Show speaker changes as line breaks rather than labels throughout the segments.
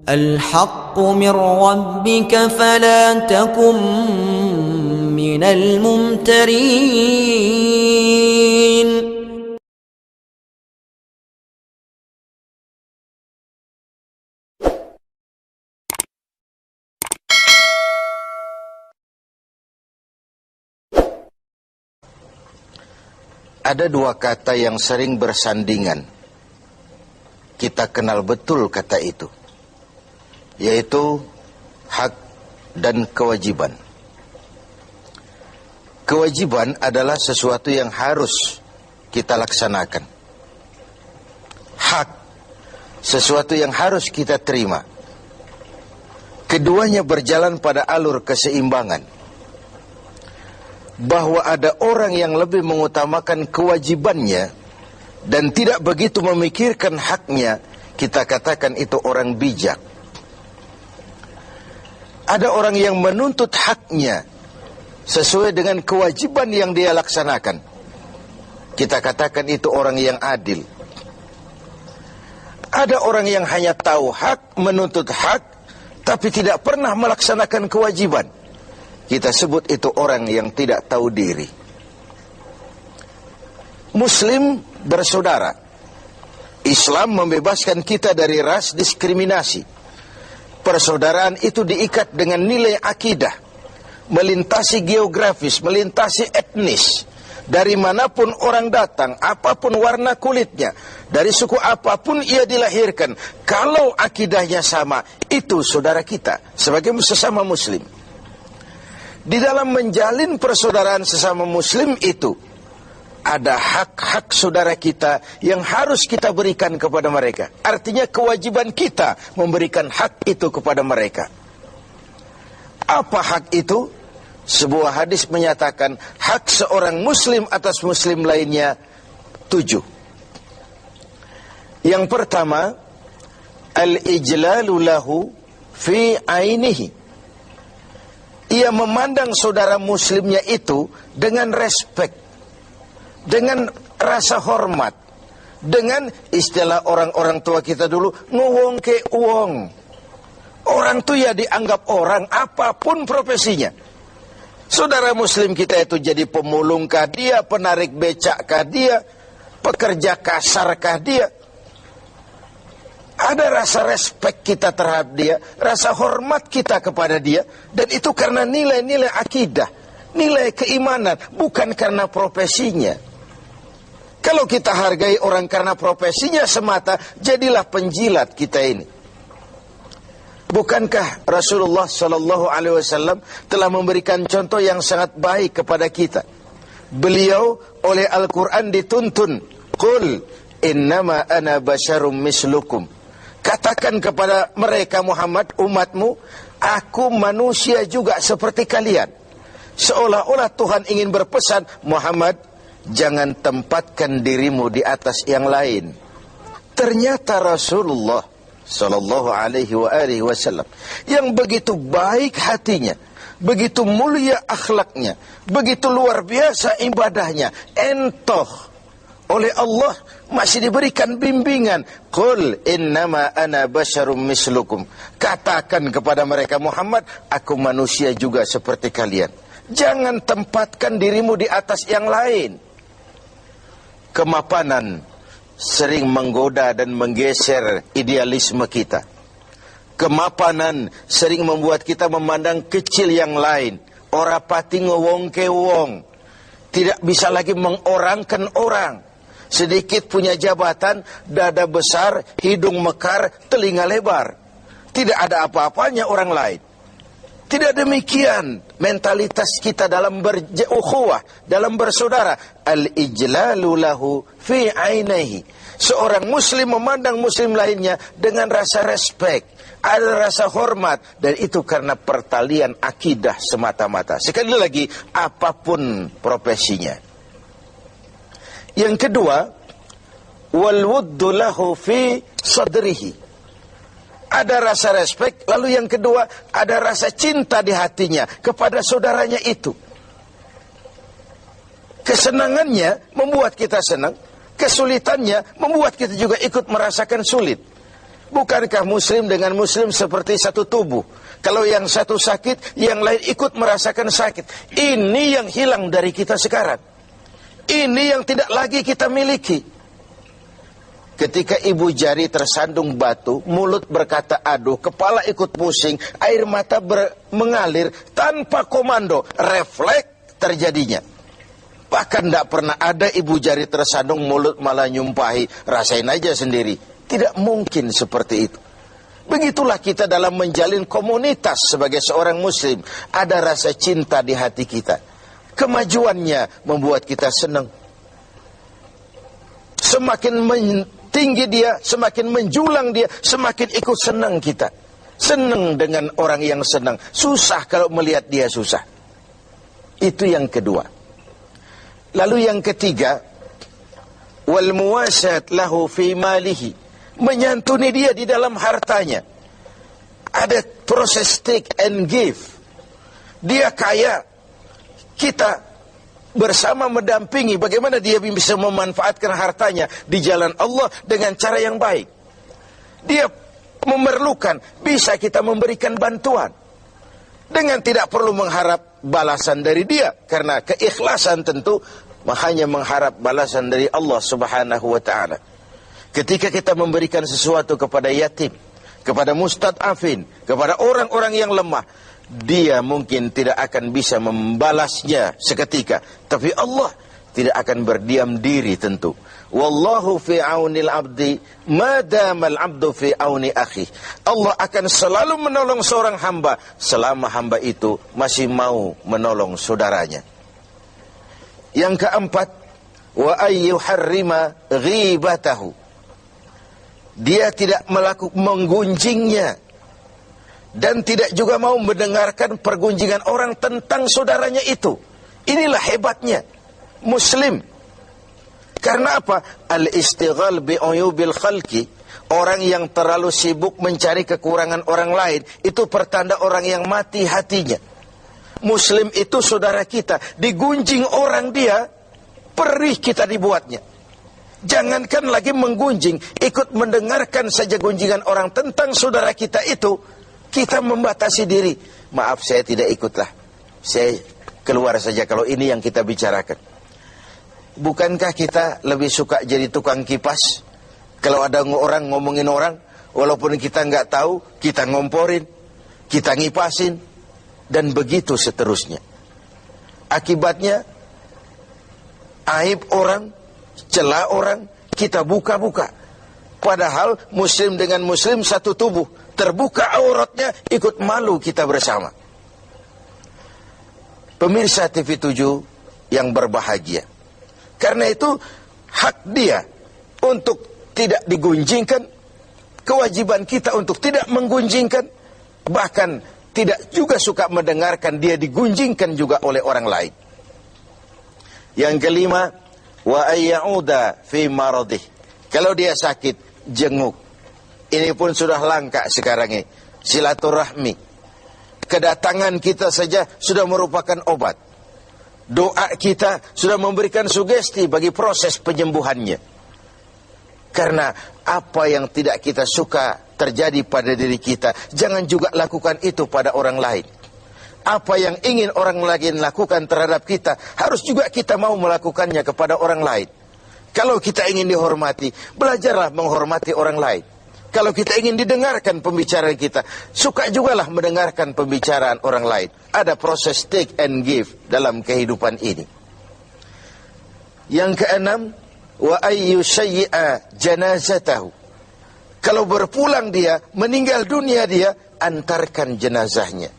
الحق من ربك فلا تكن من الممترين.
Ada dua kata yang sering bersandingan. Kita kenal betul kata itu, yaitu hak dan kewajiban. Kewajiban adalah sesuatu yang harus kita laksanakan. Hak, sesuatu yang harus kita terima. Keduanya berjalan pada alur keseimbangan. Bahwa ada orang yang lebih mengutamakan kewajibannya dan tidak begitu memikirkan haknya, kita katakan itu orang bijak. Ada orang yang menuntut haknya sesuai dengan kewajiban yang dia laksanakan, kita katakan itu orang yang adil. Ada orang yang hanya tahu hak, menuntut hak, tapi tidak pernah melaksanakan kewajiban, kita sebut itu orang yang tidak tahu diri. Muslim bersaudara. Islam membebaskan kita dari ras diskriminasi. Persaudaraan itu diikat dengan nilai akidah, melintasi geografis, melintasi etnis. Dari manapun orang datang, apapun warna kulitnya, dari suku apapun ia dilahirkan, kalau akidahnya sama, itu saudara kita sebagai sesama muslim. Di dalam menjalin persaudaraan sesama muslim itu, ada hak-hak saudara kita yang harus kita berikan kepada mereka. Artinya kewajiban kita memberikan hak itu kepada mereka. Apa hak itu? Sebuah hadis menyatakan hak seorang muslim atas muslim lainnya 7. Yang pertama, al-ijlalu lahu fi ainihi. Ia memandang saudara muslimnya itu dengan respek, dengan rasa hormat, dengan istilah orang-orang tua kita dulu, ngowong ke uong. Orang tuh ya dianggap orang apapun profesinya. Saudara muslim kita itu jadi pemulungkah dia, penarik becakkah dia, pekerja kasarkah dia. Ada rasa respek kita terhadap dia, rasa hormat kita kepada dia, dan itu karena nilai-nilai akidah, nilai keimanan, bukan karena profesinya. Kalau kita hargai orang karena profesinya semata, jadilah penjilat kita ini. Bukankah Rasulullah SAW telah memberikan contoh yang sangat baik kepada kita? Beliau oleh Al-Quran dituntun, Qul innama ana basyarum mislukum. Katakan kepada mereka Muhammad, umatmu, aku manusia juga seperti kalian. Seolah-olah Tuhan ingin berpesan, Muhammad, jangan tempatkan dirimu di atas yang lain. Ternyata Rasulullah sallallahu alaihi wasallam yang begitu baik hatinya, begitu mulia akhlaknya, begitu luar biasa ibadahnya, entoh oleh Allah masih diberikan bimbingan. Qul innama ana basyarum mislukum. Katakan kepada mereka Muhammad, aku manusia juga seperti kalian. Jangan tempatkan dirimu di atas yang lain. Kemapanan sering menggoda dan menggeser idealisme kita. Kemapanan sering membuat kita memandang kecil yang lain. Ora pati ngewong ke wong. Tidak bisa lagi mengorangkan orang. Sedikit punya jabatan, dada besar, hidung mekar, telinga lebar. Tidak ada apa-apanya orang lain. Tidak demikian mentalitas kita dalam berukhuwah, dalam bersaudara. Al-ijlalu lahu fi ainihi. Seorang muslim memandang muslim lainnya dengan rasa respek, ada rasa hormat, dan itu karena pertalian akidah semata-mata. Sekali lagi, apapun profesinya. Yang kedua, wal wuddu lahu fi sadrihi. Ada rasa respek, lalu yang kedua, ada rasa cinta di hatinya kepada saudaranya itu. Kesenangannya membuat kita senang, kesulitannya membuat kita juga ikut merasakan sulit. Bukankah muslim dengan muslim seperti satu tubuh? Kalau yang satu sakit, yang lain ikut merasakan sakit. Ini yang hilang dari kita sekarang. Ini yang tidak lagi kita miliki. Ketika ibu jari tersandung batu, mulut berkata aduh, kepala ikut pusing, air mata mengalir tanpa komando, refleks terjadinya. Bahkan tidak pernah ada ibu jari tersandung, mulut malah nyumpahi, rasain aja sendiri. Tidak mungkin seperti itu. Begitulah kita dalam menjalin komunitas sebagai seorang muslim. Ada rasa cinta di hati kita. Kemajuannya membuat kita senang. Semakin tinggi dia, semakin menjulang dia, semakin ikut senang kita. Senang dengan orang yang senang. Susah kalau melihat dia susah. Itu yang kedua. Lalu yang ketiga, wal muwasat lahu fi malihi. Menyantuni dia di dalam hartanya. Ada proses take and give. Dia kaya, kita bersama mendampingi bagaimana dia bisa memanfaatkan hartanya di jalan Allah dengan cara yang baik. Dia memerlukan, bisa kita memberikan bantuan dengan tidak perlu mengharap balasan dari dia, karena keikhlasan tentu hanya mengharap balasan dari Allah Subhanahu wa ta'ala. Ketika kita memberikan sesuatu kepada yatim, kepada mustad'afin, kepada orang-orang yang lemah, dia mungkin tidak akan bisa membalasnya seketika, tapi Allah tidak akan berdiam diri tentu. Wallahu fi aunil abdi madamal abdu fi auni akhi. Allah akan selalu menolong seorang hamba selama hamba itu masih mau menolong saudaranya. Yang keempat, wa ayyuharrima ghibatahu. Dia tidak menggunjingnya dan tidak juga mau mendengarkan pergunjingan orang tentang saudaranya itu. Inilah hebatnya muslim. Karena apa? Al-istighal bi'uyubil khalqi. Orang yang terlalu sibuk mencari kekurangan orang lain, itu pertanda orang yang mati hatinya. Muslim itu saudara kita, digunjing orang dia, perih kita dibuatnya. Jangankan lagi menggunjing, ikut mendengarkan saja gunjingan orang tentang saudara kita itu, kita membatasi diri. Maaf, saya tidak ikutlah, saya keluar saja kalau ini yang kita bicarakan. Bukankah kita lebih suka jadi tukang kipas? Kalau ada orang ngomongin orang, walaupun kita nggak tahu, kita ngomporin, kita ngipasin, dan begitu seterusnya. Akibatnya, aib orang, celah orang, kita buka-buka. Padahal muslim dengan muslim satu tubuh, terbuka auratnya, ikut malu kita bersama. Pemirsa TV 7 yang berbahagia, karena itu hak dia untuk tidak digunjingkan, kewajiban kita untuk tidak menggunjingkan, bahkan tidak juga suka mendengarkan dia digunjingkan juga oleh orang lain. Yang kelima, wa ayyauda fi maradih. Kalau dia sakit, jenguk. Ini pun sudah langka sekarang ini. Silaturahmi. Kedatangan kita saja sudah merupakan obat. Doa kita sudah memberikan sugesti bagi proses penyembuhannya. Karena apa yang tidak kita suka terjadi pada diri kita, jangan juga lakukan itu pada orang lain. Apa yang ingin orang lain lakukan terhadap kita, harus juga kita mau melakukannya kepada orang lain. Kalau kita ingin dihormati, belajarlah menghormati orang lain. Kalau kita ingin didengarkan pembicaraan kita, suka jugalah mendengarkan pembicaraan orang lain. Ada proses take and give dalam kehidupan ini. Yang keenam, wa ayyu syai'a janazatahu. Kalau berpulang dia, meninggal dunia dia, antarkan jenazahnya.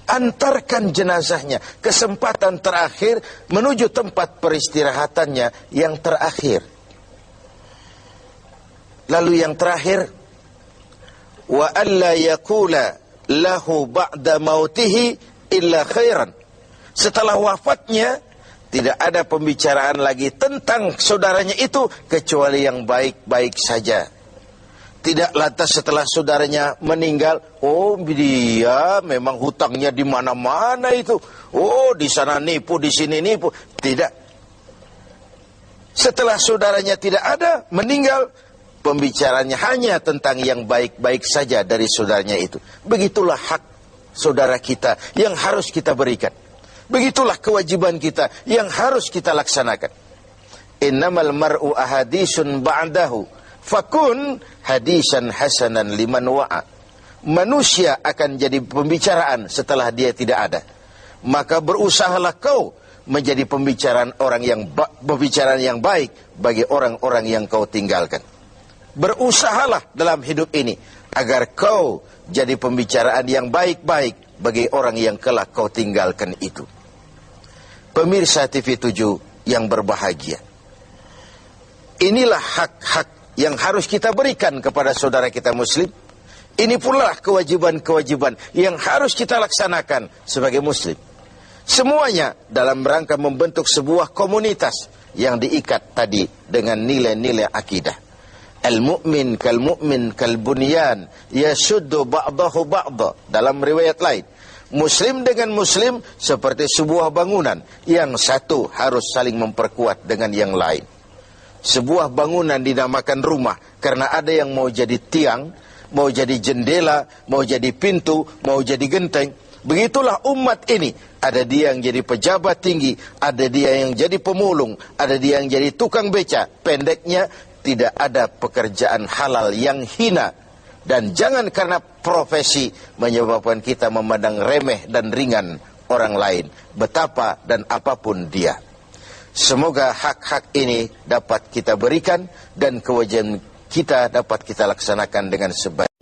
Antarkan jenazahnya, kesempatan terakhir menuju tempat peristirahatannya yang terakhir. Lalu yang terakhir, wa alla yaqula lahu ba'da mautihi illa khairan. Setelah wafatnya tidak ada pembicaraan lagi tentang saudaranya itu kecuali yang baik-baik saja. Tidak lantas setelah saudaranya meninggal, oh dia memang hutangnya di mana-mana itu. Oh di sana nipu, di sini nipu. Tidak. Setelah saudaranya tidak ada, meninggal, pembicaranya hanya tentang yang baik-baik saja dari saudaranya itu. Begitulah hak saudara kita yang harus kita berikan. Begitulah kewajiban kita yang harus kita laksanakan. Innamal mar'u ahadisun ba'dahu fakun hadisan hasanan liman wa'a. Manusia akan jadi pembicaraan setelah dia tidak ada. Maka berusahalah kau menjadi pembicaraan yang baik bagi orang-orang yang kau tinggalkan. Berusahalah dalam hidup ini agar kau jadi pembicaraan yang baik-baik bagi orang yang kelak kau tinggalkan itu. Pemirsa TV7 yang berbahagia, inilah hak-hak yang harus kita berikan kepada saudara kita muslim. Ini pula kewajiban-kewajiban yang harus kita laksanakan sebagai muslim. Semuanya dalam rangka membentuk sebuah komunitas yang diikat tadi dengan nilai-nilai akidah. Al-mu'min kal-mu'min kal-bunyan yasuddu ba'dahu ba'da. Dalam riwayat lain, muslim dengan muslim seperti sebuah bangunan, yang satu harus saling memperkuat dengan yang lain. Sebuah bangunan dinamakan rumah karena ada yang mau jadi tiang, mau jadi jendela, mau jadi pintu, mau jadi genteng. Begitulah umat ini. Ada dia yang jadi pejabat tinggi, ada dia yang jadi pemulung, ada dia yang jadi tukang beca. Pendeknya, tidak ada pekerjaan halal yang hina. Dan jangan karena profesi menyebabkan kita memandang remeh dan ringan orang lain, betapa dan apapun dia. Semoga hak-hak ini dapat kita berikan dan kewajiban kita dapat kita laksanakan dengan sebaik.